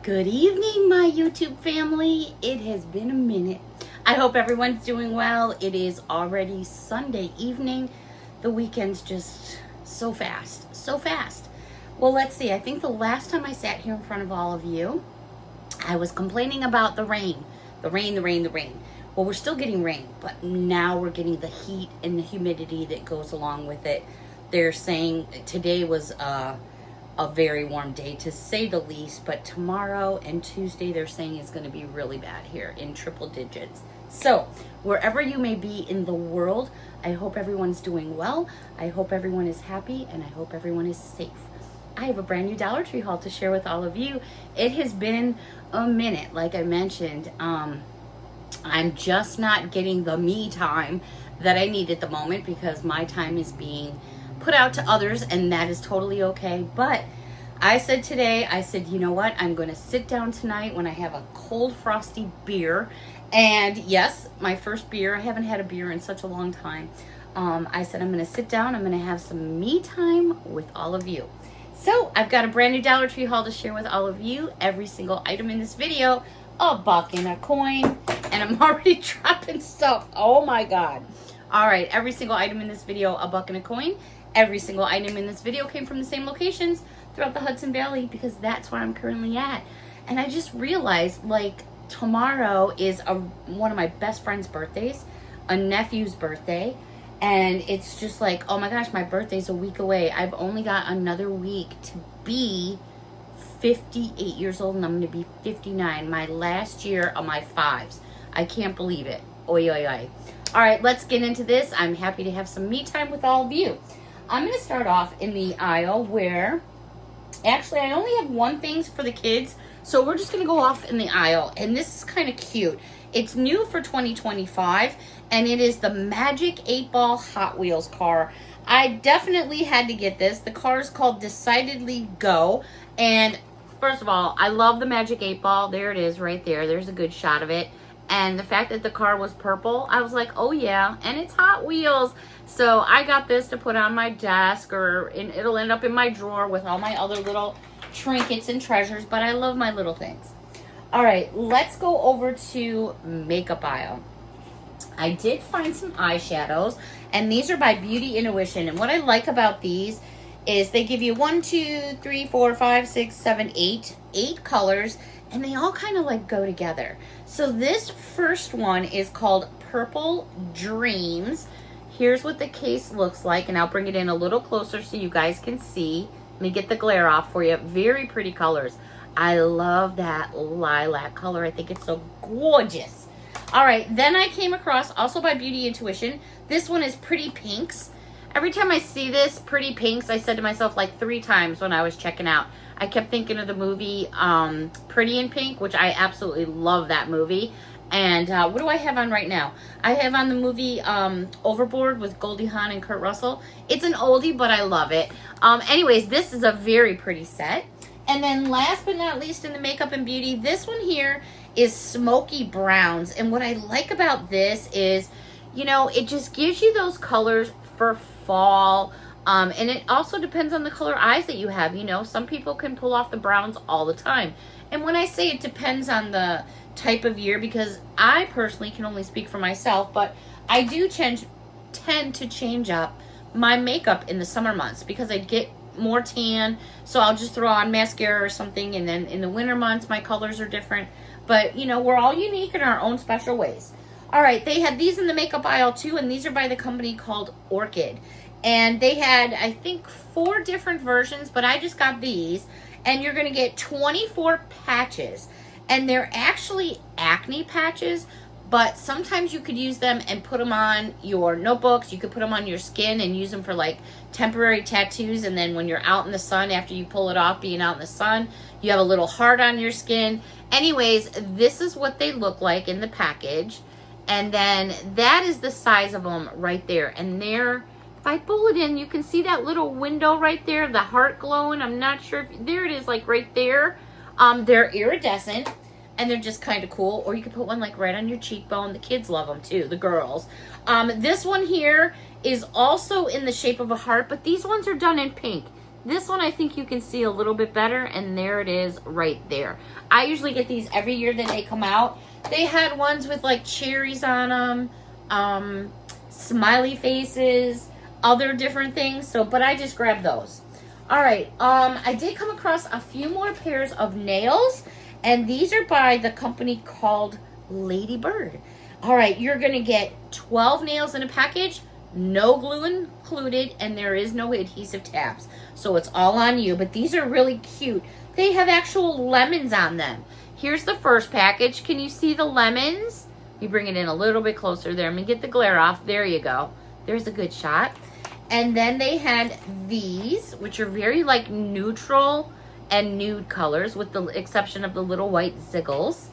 Good evening, my YouTube family. It has been a minute. I hope everyone's doing well. It is already Sunday evening. The weekend's just so fast, so fast. Well, let's see. I think the last time I sat here in front of all of you, I was complaining about the rain. The rain. Well, we're still getting rain, but now we're getting the heat and the humidity that goes along with it. They're saying today was a very warm day, to say the least, but tomorrow and Tuesday they're saying it's going to be really bad here in triple digits. So wherever you may be in the world, I hope everyone's doing well. I hope everyone is happy, and I hope everyone is safe. I have a brand new Dollar Tree haul to share with all of you. It has been a minute, like I mentioned. I'm just not getting the me time that I need at the moment because my time is being put out to others, and that is totally okay. But I said today, you know what? I'm going to sit down tonight when I have a cold, frosty beer. And yes, my first beer. I haven't had a beer in such a long time. I said I'm going to sit down. I'm going to have some me time with all of you. So I've got a brand new Dollar Tree haul to share with all of you. Every single item in this video, a buck and a coin. And I'm already dropping stuff. Oh my God. All right, every single item in this video, a buck and a coin. Every single item in this video came from the same locations throughout the Hudson Valley because that's where I'm currently at. And I just realized, like, tomorrow is one of my best friend's birthdays, a nephew's birthday. And it's just like, oh my gosh, my birthday's a week away. I've only got another week to be 58 years old, and I'm going to be 59. My last year of my fives. I can't believe it. Oy, oy, oy. All right, let's get into this. I'm happy to have some me time with all of you. I'm going to start off in the aisle where, actually, I only have one thing for the kids, so we're just going to go off in the aisle, and this is kind of cute. It's new for 2025, and it is the Magic 8-Ball Hot Wheels car. I definitely had to get this. The car is called Decidedly Go, and first of all, I love the Magic 8-Ball. There it is right there. There's a good shot of it. And the fact that the car was purple, I was like, oh yeah, and it's Hot Wheels. So I got this to put on my desk, or it'll end up in my drawer with all my other little trinkets and treasures, but I love my little things. All right, let's go over to makeup aisle. I did find some eyeshadows, and these are by Beauty Intuition. And what I like about these is they give you 1, 2, 3, 4, 5, 6, 7, 8 colors, and they all kind of like go together. So this first one is called Purple Dreams. Here's what the case looks like, and I'll bring it in a little closer so you guys can see. Let me get the glare off for you. Very pretty colors. I love that lilac color. I think it's so gorgeous. All right, then I came across, also by Beauty Intuition, this one is Pretty Pinks. Every time I see this, Pretty Pinks, I said to myself like 3 times when I was checking out, I kept thinking of the movie Pretty in Pink, which I absolutely love that movie. And what do I have on right now? I have on the movie Overboard with Goldie Hawn and Kurt Russell. It's an oldie, but I love it. Anyways, this is a very pretty set. And then last but not least in the makeup and beauty, this one here is Smoky Browns. And what I like about this is, you know, it just gives you those colors for fall. And it also depends on the color eyes that you have. You know, some people can pull off the browns all the time. And when I say it depends on the type of year, because I personally can only speak for myself, but I do tend to change up my makeup in the summer months because I get more tan, so I'll just throw on mascara or something, and then in the winter months my colors are different. But you know, we're all unique in our own special ways. All right, they had these in the makeup aisle too, and these are by the company called Orchid, and they had, I think, 4 different versions, but I just got these. And you're going to get 24 patches, and they're actually acne patches, but sometimes you could use them and put them on your notebooks. You could put them on your skin and use them for like temporary tattoos, and then when you're out in the sun, after you pull it off being out in the sun, you have a little heart on your skin. Anyways, this is what they look like in the package, and then that is the size of them right there. And they're, if I pull it in, you can see that little window right there, the heart glowing. I'm not sure if, there it is, like right there. They're iridescent, and they're just kind of cool. Or you could put one like right on your cheekbone. The kids love them too, the girls. This one here is also in the shape of a heart, but these ones are done in pink. This one I think you can see a little bit better, and there it is right there. I usually get these every year that they come out. They had ones with like cherries on them, smiley faces, other different things. So, but I just grabbed those. All right, I did come across a few more pairs of nails, and these are by the company called Lady Bird. All right, you're gonna get 12 nails in a package, no glue included, and there is no adhesive tabs. So it's all on you, but these are really cute. They have actual lemons on them. Here's the first package. Can you see the lemons? You bring it in a little bit closer there. I'm gonna get the glare off. There you go. There's a good shot. And then they had these, which are very like neutral and nude colors, with the exception of the little white ziggles.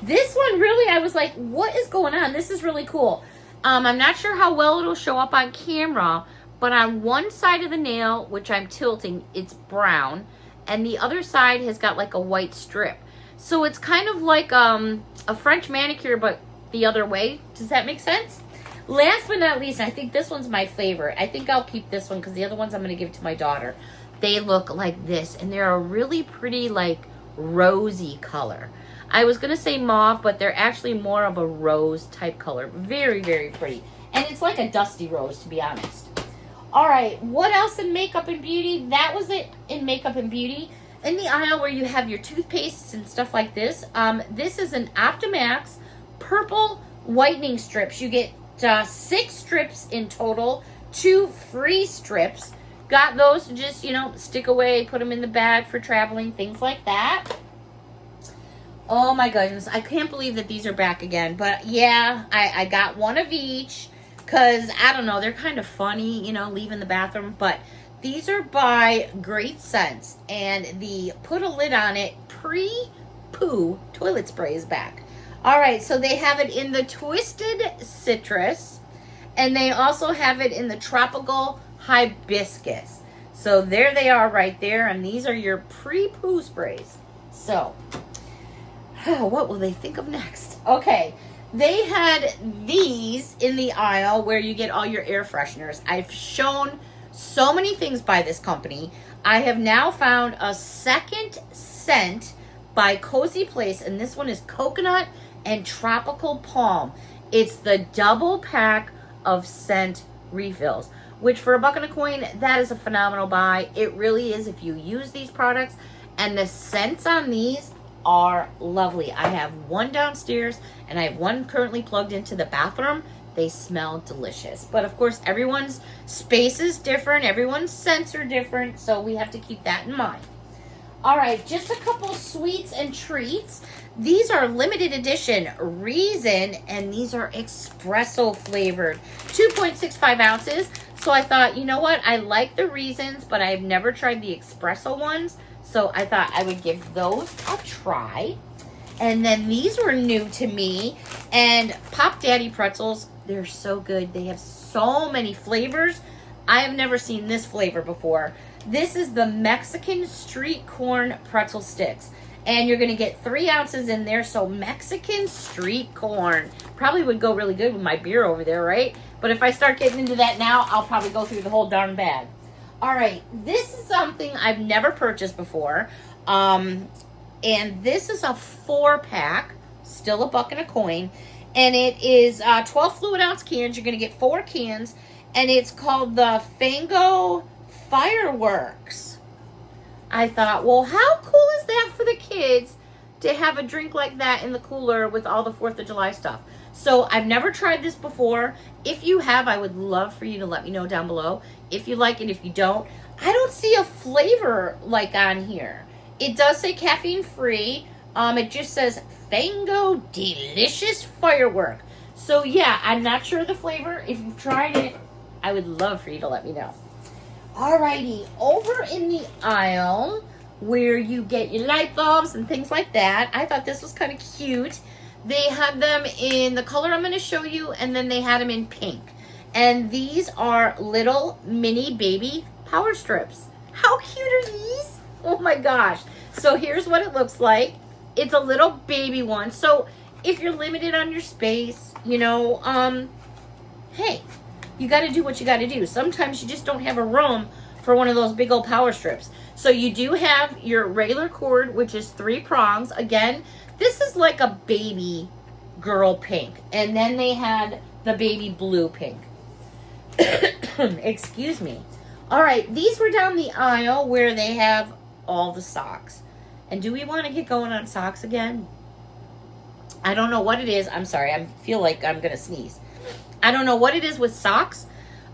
This one really, I was like, what is going on? This is really cool. I'm not sure how well it'll show up on camera, but on one side of the nail, which I'm tilting, it's brown, and the other side has got like a white strip. So it's kind of like a French manicure, but the other way. Does that make sense? Last but not least, I think this one's my favorite. I think I'll keep this one because the other ones I'm going to give to my daughter. They look like this, and they're a really pretty, like, rosy color. I was going to say mauve, but they're actually more of a rose type color. Very, very pretty. And it's like a dusty rose, to be honest. All right, what else in Makeup and Beauty? That was it in Makeup and Beauty. In the aisle where you have your toothpastes and stuff like this, this is an Optimax purple whitening strips. You get 6 strips in total, 2 free strips. Got those to just, you know, stick away, put them in the bag for traveling, things like that. Oh my goodness, I can't believe that these are back again. But yeah, I got one of each because, I don't know, they're kind of funny, you know, leaving the bathroom. But these are by Great Scents, and the put a lid on it pre-poo toilet spray is back. All right, so they have it in the Twisted Citrus, and they also have it in the Tropical Hibiscus. So there they are right there, and these are your pre-poo sprays. So, what will they think of next? Okay, they had these in the aisle where you get all your air fresheners. I've shown so many things by this company. I have now found a second scent by Cozy Place, and this one is Coconut and Tropical Palm. It's the double pack of scent refills, which for $1 and a coin, that is a phenomenal buy. It really is if you use these products, and the scents on these are lovely. I have one downstairs, and I have one currently plugged into the bathroom. They smell delicious. But of course, everyone's space is different. Everyone's scents are different, so we have to keep that in mind. All right, just a couple sweets and treats. These are limited edition Reason, and these are espresso flavored, 2.65 ounces. So I thought, you know what? I like the Reasons, but I've never tried the espresso ones. So I thought I would give those a try. And then these were new to me. And Pop Daddy pretzels, they're so good. They have so many flavors. I have never seen this flavor before. This is the Mexican street corn pretzel sticks. And you're going to get 3 ounces in there. So Mexican street corn probably would go really good with my beer over there, right? But if I start getting into that now, I'll probably go through the whole darn bag. All right, this is something I've never purchased before. And this is a 4-pack, still $1 and a coin. And it is 12 fluid ounce cans. You're going to get 4 cans. And it's called the Fango Fireworks. I thought, well, how cool is that for the kids to have a drink like that in the cooler with all the 4th of July stuff? So I've never tried this before. If you have, I would love for you to let me know down below. If you like it, if you don't. I don't see a flavor like on here. It does say caffeine free. It just says Fango Delicious Firework. So yeah, I'm not sure of the flavor. If you've tried it, I would love for you to let me know. Alrighty, over in the aisle where you get your light bulbs and things like that, I thought this was kind of cute. They had them in the color I'm going to show you, and then they had them in pink. And these are little mini baby power strips. How cute are these? Oh my gosh. So here's what it looks like. It's a little baby one. So if you're limited on your space, you know, hey, you got to do what you got to do. Sometimes you just don't have a room for one of those big old power strips. So you do have your regular cord, which is 3 prongs. Again, this is like a baby girl pink. And then they had the baby blue pink. Excuse me. All right, these were down the aisle where they have all the socks. And do we want to get going on socks again? I don't know what it is. I'm sorry. I feel like I'm going to sneeze. I don't know what it is with socks.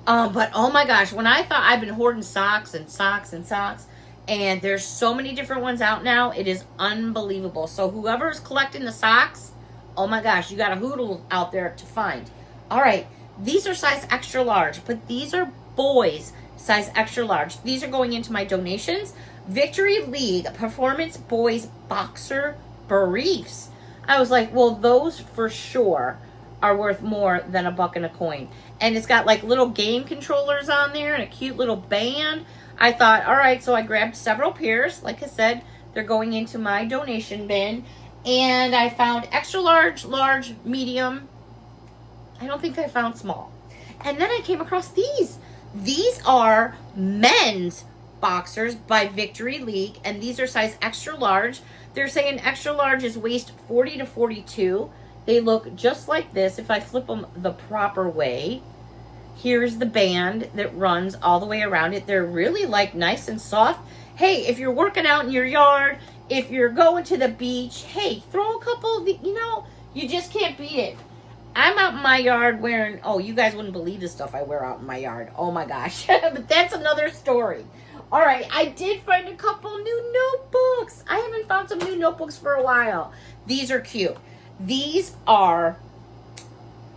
But oh my gosh, when I thought I've been hoarding socks and socks and socks, and there's so many different ones out now, it is unbelievable. So whoever's collecting the socks, oh my gosh, you got a hoodle out there to find. All right, these are size extra large, but these are boys size extra large. These are going into my donations. Victory League Performance Boys Boxer Briefs. I was like, well, those for sure are worth more than $1 and a coin. And it's got like little game controllers on there and a cute little band. I thought, all right, so I grabbed several pairs. Like I said, they're going into my donation bin. And I found extra large, large, medium. I don't think I found small. And then I came across these. These are men's boxers by Victory League. And these are size extra large. They're saying extra large is waist 40 to 42. They look just like this if I flip them the proper way. Here's the band that runs all the way around it. They're really like nice and soft. Hey, if you're working out in your yard, if you're going to the beach, hey, throw a couple of the, you just can't beat it. I'm out in my yard wearing, oh, you guys wouldn't believe the stuff I wear out in my yard. Oh my gosh. But that's another story. All right, I did find a couple new notebooks. I haven't found some new notebooks for a while. These are cute. These are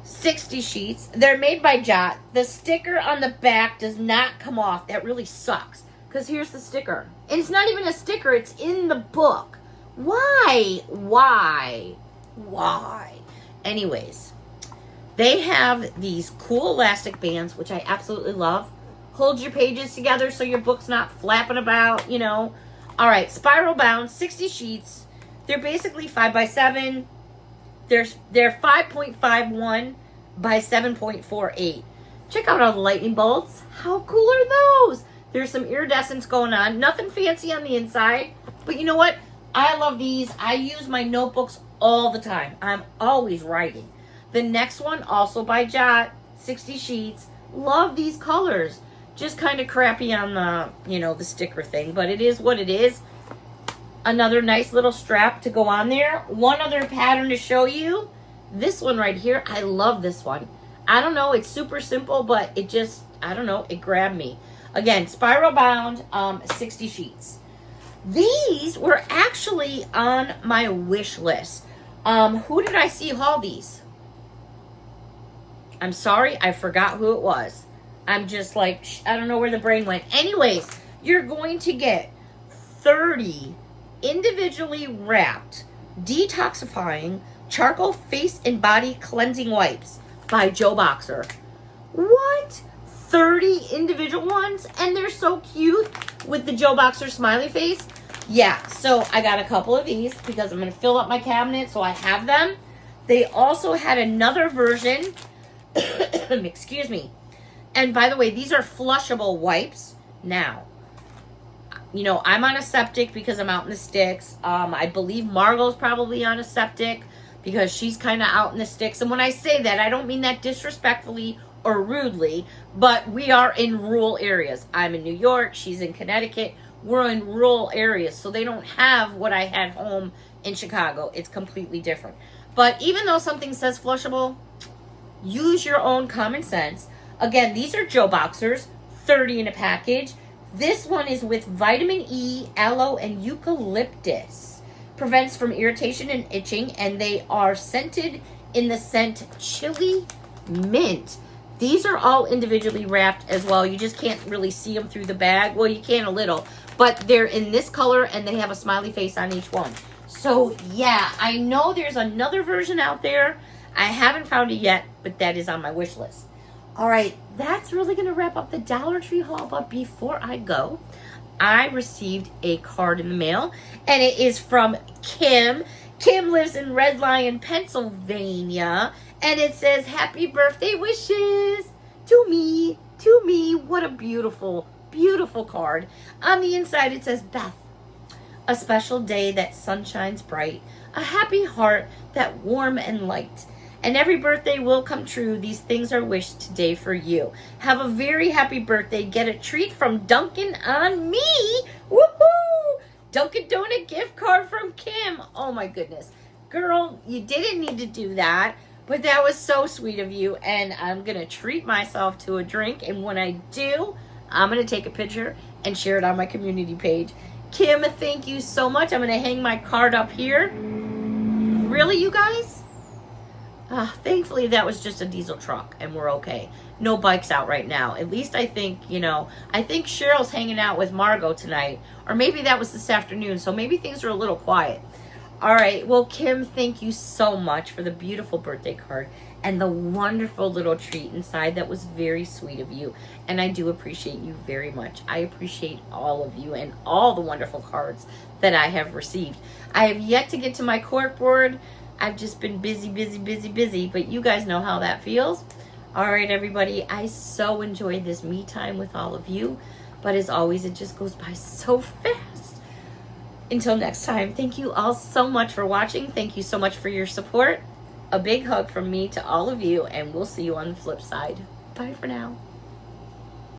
60 sheets. They're made by Jot. The sticker on the back does not come off. That really sucks. Because here's the sticker. And it's not even a sticker. It's in the book. Why? Anyways, they have these cool elastic bands, which I absolutely love. Hold your pages together so your book's not flapping about, All right, spiral bound, 60 sheets. They're basically 5x7. They're 5.51 by 7.48. Check out all the lightning bolts. How cool are those? There's some iridescence going on. Nothing fancy on the inside. But you know what? I love these. I use my notebooks all the time. I'm always writing. The next one, also by Jot, 60 sheets. Love these colors. Just kind of crappy on the, the sticker thing. But it is what it is. Another nice little strap to go on there. One other pattern to show you. This one right here. I love this one. I don't know. It's super simple, but it just, I don't know. It grabbed me. Again, spiral bound, 60 sheets. These were actually on my wish list. Who did I see haul these? I'm sorry. I forgot who it was. I'm just like, I don't know where the brain went. Anyways, you're going to get 30 individually wrapped detoxifying charcoal face and body cleansing wipes by Joe Boxer. What? 30 individual ones? And they're so cute with the Joe Boxer smiley face. Yeah, so I got a couple of these because I'm going to fill up my cabinet so I have them. They also had another version. Excuse me. And by the way, these are flushable wipes. Now, I'm on a septic because I'm out in the sticks. I believe Margot's probably on a septic because she's kind of out in the sticks. And when I say that, I don't mean that disrespectfully or rudely, but we are in rural areas. I'm in New York. She's in Connecticut. We're in rural areas, so they don't have what I had home in Chicago. It's completely different. But even though something says flushable, use your own common sense. Again, these are Joe Boxers, 30 in a package. This one is with vitamin E, aloe, and eucalyptus. Prevents from irritation and itching, and they are scented in the scent chili mint. These are all individually wrapped as well. You just can't really see them through the bag. Well, you can a little, but they're in this color, and they have a smiley face on each one. So, yeah, I know there's another version out there. I haven't found it yet, but that is on my wish list. All right, that's really going to wrap up the Dollar Tree haul. But before I go, I received a card in the mail, and it is from Kim. Kim lives in Red Lion, Pennsylvania, and it says, happy birthday wishes to me. What a beautiful beautiful card. On the inside, it says, Beth, a special day that sun shines bright, a happy heart that warm and light. And every birthday will come true. These things are wished today for you. Have a very happy birthday. Get a treat from Dunkin' on me. Woohoo! Dunkin' Donut gift card from Kim. Oh my goodness. Girl, you didn't need to do that, but that was so sweet of you. And I'm going to treat myself to a drink. And when I do, I'm going to take a picture and share it on my community page. Kim, thank you so much. I'm going to hang my card up here. Really, you guys? Thankfully, that was just a diesel truck, and we're okay. No bikes out right now. At least I think, I think Cheryl's hanging out with Margot tonight. Or maybe that was this afternoon, so maybe things are a little quiet. All right, well, Kim, thank you so much for the beautiful birthday card and the wonderful little treat inside. That was very sweet of you, and I do appreciate you very much. I appreciate all of you and all the wonderful cards that I have received. I have yet to get to my cork board. I've just been busy, but you guys know how that feels. All right, everybody, I so enjoyed this me time with all of you, but as always, it just goes by so fast. Until next time, thank you all so much for watching. Thank you so much for your support. A big hug from me to all of you, and we'll see you on the flip side. Bye for now.